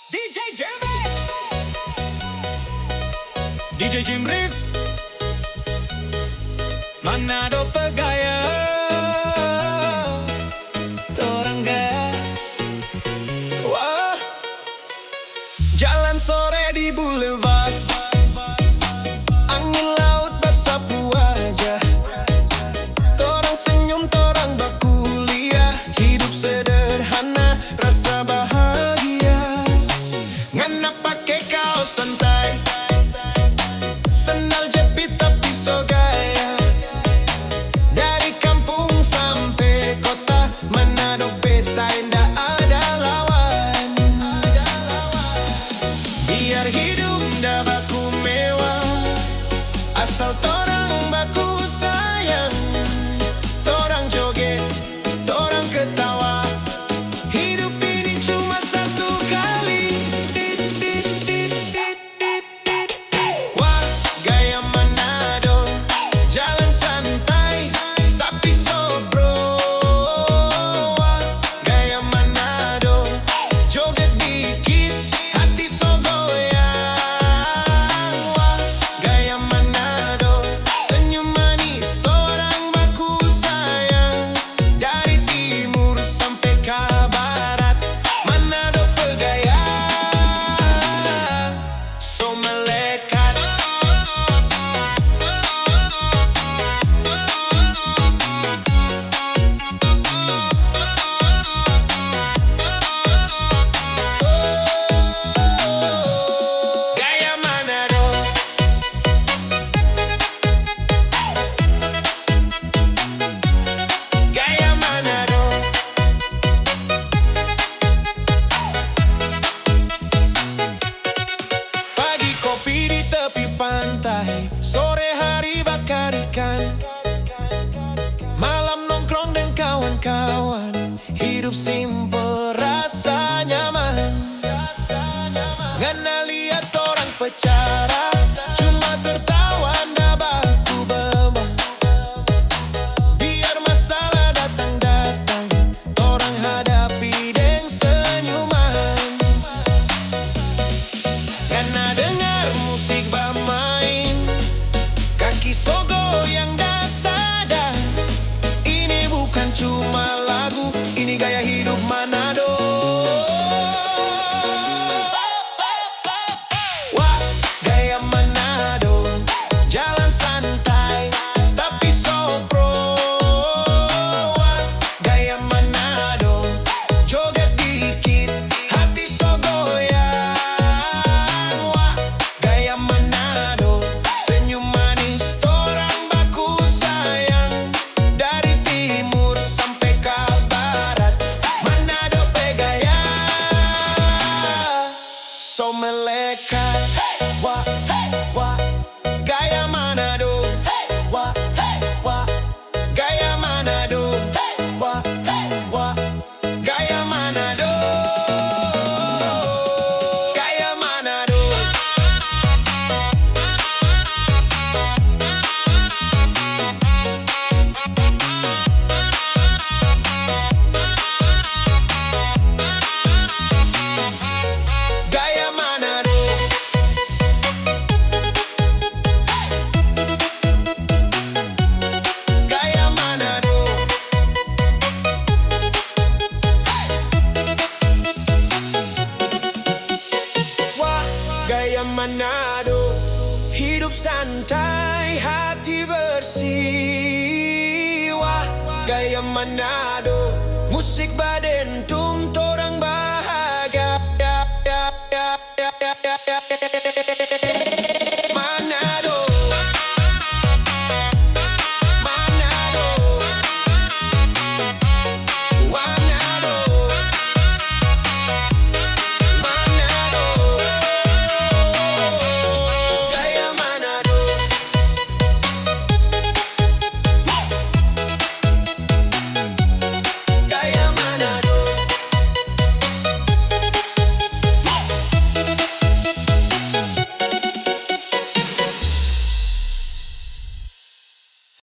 DJ Jimmy, DJ Jim Riff, Manado Pegaya, Torang gas. Wah, jalan sore di boulevard, angin laut bersapu wajah. Torang senyum, torang bakuliah, hidup sederhana, rasa bahagia. Ngana pakai kaos santai, sandal jepit tapi so gaya. Dari kampung sampai kota, Manado pesta indah ada lawan. Biar hidup nda baku mewah, asal torang baku sayang. Torang joget, torang ketawa, hidup ini cuma satu kali. Wah, gaya Manado, jalan santai tapi so bro. Wah, gaya Manado, joget dikit hati so goyang. Wah, gaya Manado, senyum manis torang baku sayang. Dari timur sampai ke barat, Manado pegaya, so melekat. Gaya Manado, gaya Manado. Pagi kopi di tepi pantai, sore hari bakar ikan, malam nongkrong dengan kawan-kawan. Hidup simple rasa nyaman. Ngana lihat orang pecara, cuma tertawa nda baku beban. Biar masalah datang-datang, orang hadapi dengan senyuman. Karena dengar musik bermain, kaki sogo yang dah sadar. Ini bukan cuma lagu, ini gaya hidup Manado. Wah, gaya Manado, jalan santai tapi so pro. Wah, gaya Manado, joget dikit hati so goyang. Wah, gaya Manado, senyum manis torang baku sayang. Dari timur sampai ke barat, Manado pegaya, so melekat. Wah, wah, gaya Manado. Wah, wah, gaya Manado. Wah, wah, gaya Manado. Gaya Manado. Gaya Manado. Gaya Manado. Wah, gaya Manado, hidup santai hati bersih. Wah, gaya Manado, musik badentum torang bahagia.